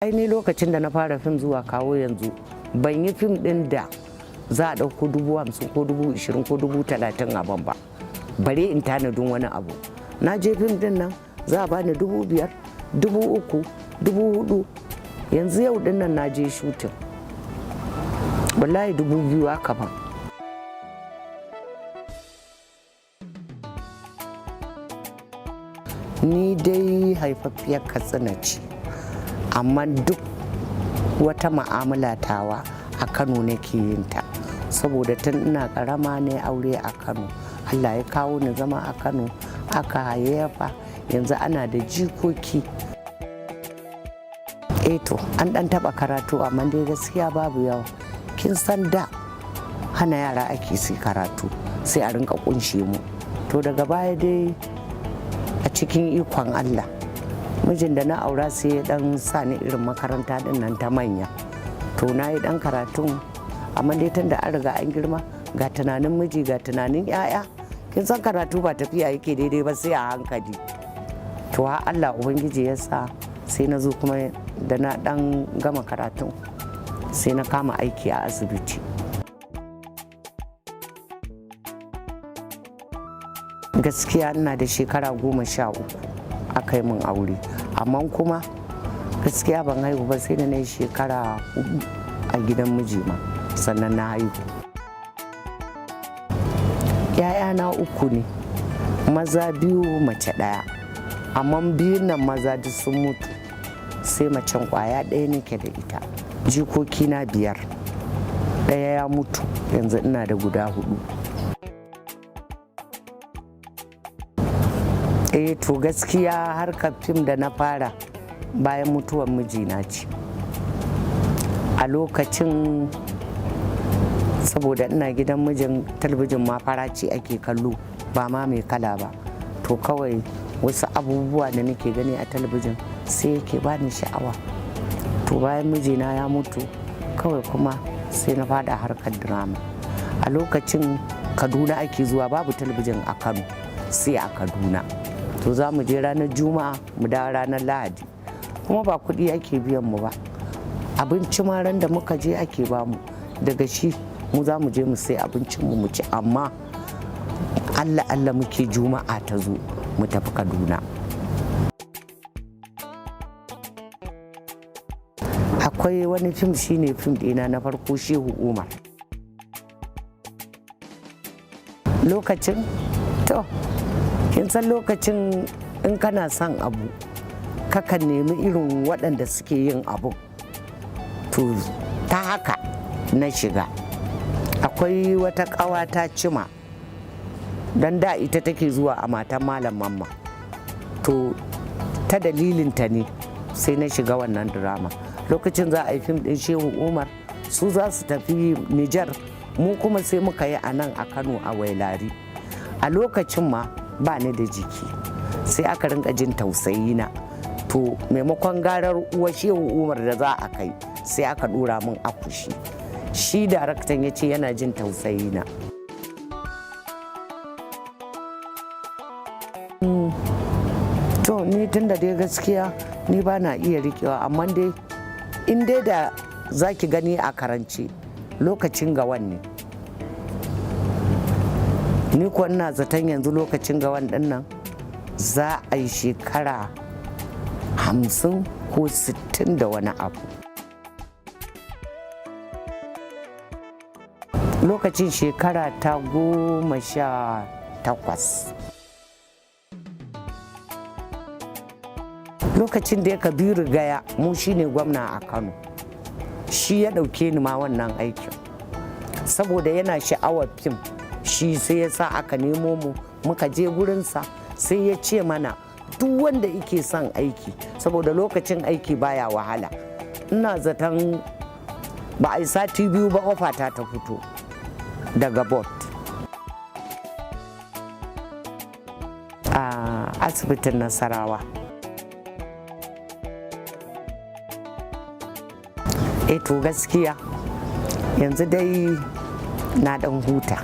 Ni lokacin da na fara fim zuwa kawo yanzu ban yi fim din da za a ɗauko 50,000 ko 20,000 ko 30,000 a ban ba, bare in tanadin wani abu. Na je fim din nan za a bani 5,000, 3,000, 4,000. Yanzu yau din nan na je shooting wallahi 2,000 aka ban. Ni dai haifaffiyar Katsina ce, amma duk wata ma'amala tawa a Kano nake yin ta, saboda tun ina karama ne aure a Kano. Allah ya kawo ni zama a Kano, aka hayayyafa, yanzu ana da jikoki. To an dan taba karatu amma dai gaskiya babu yawa. Kin san da hana yara ake su karatu sai a rinka kunshe mu, to daga baya dai a cikin ikon Allah mijin da na aura sai ya dan sa ni irin makaranta din nan ta manya, to na yi dan karatun amma dai tun da an riga an girma, ga tunanin miji ga tunanin 'ya'ya, kin san karatu ba tafiya yake daidai ba sai a hankali. To Allah ubangiji ya sa sai na zo kuma da na dan gama karatun sai na kama aiki a asibiti. Gaskiya ina da shekara 13 aka yi min aure, amma kuma gaskiya ban haihu ba sai da na yi shekara 4 a gidan miji ma sannan na haihu. 'Ya'yana 3 ne, maza 2 mace 1, amma biyun nan maza duk sun mutu, sai macen kwaya 1 nake da ita. Jikoki na 5, 1 ya mutu, yanzu ina da guda 4. To gaskiya harkar fim da na fara bayan mutuwar mijina ce. A lokacin saboda ina gidan mijin, talabijin ma fara ce ake kallo ba ma mai kala ba, to kawai wasu abubuwa da nake gani a talabijin sai yake bani sha'awa. To bayan mijina ya mutu kawai kuma sai na fada harkar drama. A lokacin Kaduna ake zuwa, babu talabijin a Kano sai a Kaduna. To za mu je ranar Juma'a mu dawo ranar Lahadi, kuma ba kuɗi ake biyan mu ba, abinci ma ran da muka je ake bamu, daga shi mu za mu je mu sai abincin mu ci, amma Allah Allah muke Juma'a ta zo mu tafi Kaduna. Akwai wani fim, shine fim ɗina na farko, Shehu Umar. Lokacin to kin san lokacin in kana son abu kakan nemi irin waɗanda suke yin abu, to ta haka na shiga. Akwai wata ƙawata Cima, don da ita take zuwa a matan Malam Mamma, to ta dalilinta ne sai na shiga wannan drama. Lokacin za a yi fim ɗin Shehu Umar, su za su tafi Nijar, mu kuma sai muka yi a nan a Kano a Wailari. A lokacin ma ba ni da jiki, sai aka rinka jin tausayi na, to maimakon garar uwa Shehu Umar da za a kai sai aka dora min akushi. Shi daraktan ya ce yana jin tausayi na. To ni tun da dai gaskiya ni ba na iya rikewa, amma dai in dai da za ki gani a karance lokacin gawan ne. Ni kuwa ina zaton yanzu lokacin gawan din nan za a yi shekara 50 ko 60 da wani abu. Lokacin shekara ta 18. Lokacin da ya Kabiru Gaya, mu shine gwamna a Kano, shi ya ɗauke ni ma wannan aikin saboda yana sha'awar fim. Shi sai ya sa aka nemo mu muka je gurinsa, sai ya ce mana duk wanda yake son aiki, saboda lokacin aiki baya wahala. Ina zaton ba a yi sati 2 ba ofata ta fito daga bot a asibitin Nasarawa. To gaskiya yanzu dai na dan huta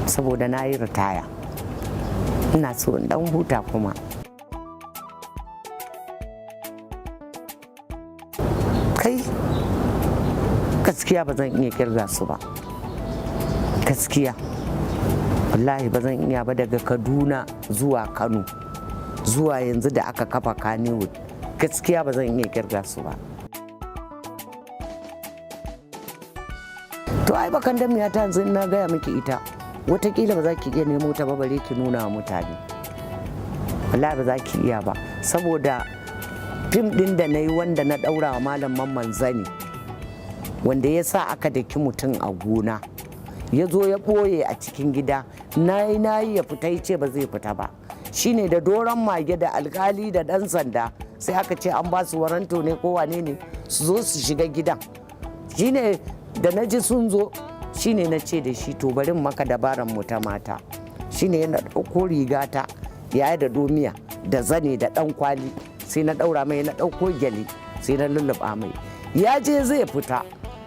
saboda na yi ritaya, ina so in dan huta kuma. kai gaskiya ba zan iya kirga su ba, gaskiya wallahi ba zan iya ba. Daga Kaduna zuwa Kano zuwa yanzu da aka kafa Kannywood, gaskiya ba zan iya kirga su ba. To ai bakan damiya ta yanzu na gaya miki ita, watakila ba za ki iya nemo ta ba bare ki nuna wa mutane, wallahi ba za ki iya ba. Saboda fim din da na yi wanda na daura wa malam Mamman Zani, wanda ya sa aka daki mutum a gona, ya zo ya ɓoye a cikin gida, na yi ya fita, ya ce ba zai fita ba. Shine da doron mage da alkali da ɗan sanda sai aka ce an ba su waranto ne ko wane ne su zo su shiga gidan. Shine da na ji sun zo, shine na ce da shi to barin maka dabaran mu ta mata. Shine yana ɗauko rigata ya da domiya da zane da ɗan kwali, sai na ɗaura mai, na ɗauko gyale sai na lulluɓa mai. Ya je zai fita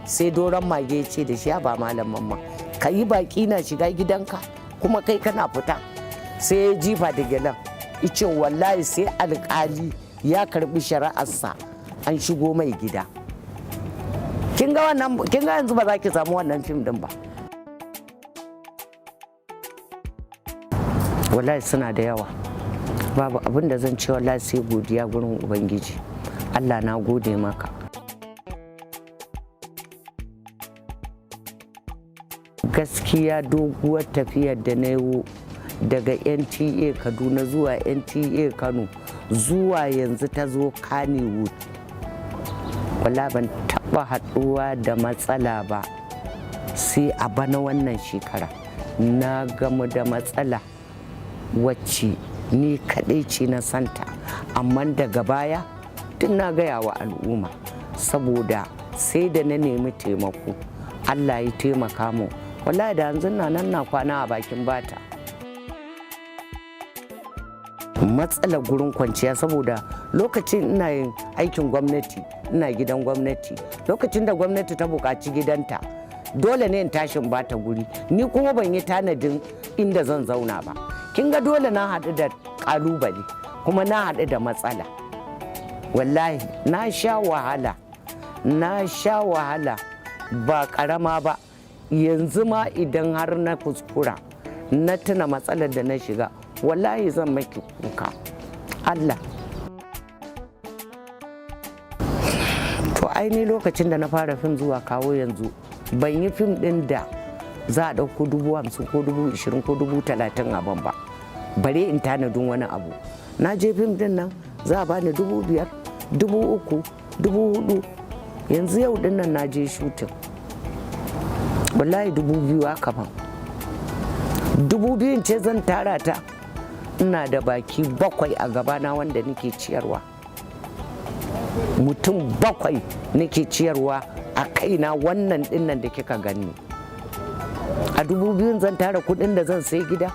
sai doron mage ya ce da shi, ya ba malam Mamman, ka yi baki na shiga gidanka kuma kai kana fita. Sai ya jifa da gyalen, ice wallahi sai alkali ya karbi shari'arsa an shigo mai gida. Kin ga yanzu ba za ki samu wannan fim din ba. Wallahi suna da yawa, babu abin da zan ce wallahi sai godiya gurin Ubangiji. Allah na gode maka. Gaskiya doguwar tafiyar da na yi daga NTA Kaduna zuwa NTA Kano zuwa yanzu ta zo Kannywood, wala ban taba haɗuwa da matsala ba sai a bana wannan shekara na gamu da matsala wacce ni kaɗai ce na santa, amma daga baya tun na gaya wa al'umma, saboda sai da na nemi taimako Allah ya taimaka mu. Wallahi da yanzu nan na kwana a bakin bata. Matsalar gurin kwanciya, saboda lokacin ina yin aikin gwamnati, ina gidan gwamnati, lokacin da gwamnati ta buƙaci gidanta dole ne in tashin bata guri, ni kuma ban yi tanadin inda zan zauna ba. Kin ga dole na haɗu da ƙalubale kuma na haɗu da matsala. Wallahi na sha wahala ba ƙarama ba. Yanzu ma idan har na kuskura na tuna matsalar da na shiga, wallahi zan maki kuka Allah. To aini lokacin da na fara fim zuwa kawo yanzu ban yi fim ɗin da za a ɗauko 50,000 ko 20,000 ko 30,000 abin ba, bare in tanadin wani abu. Na je fim ɗin nan za a bani 5,000, 3,000, 4,000. Yanzu yau ɗin nan na je shutin, wallahi 2,000 aka ban. 2,000 ce zan tara ta, ina da baki 7 a gabana wanda nake ciyarwa, mutum 7 nake ciyarwa a kaina. Wannan dinnan da kika gani a 2,000 zan tara kudin da zan sai gida?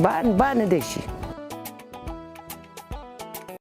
Ba ni da shi.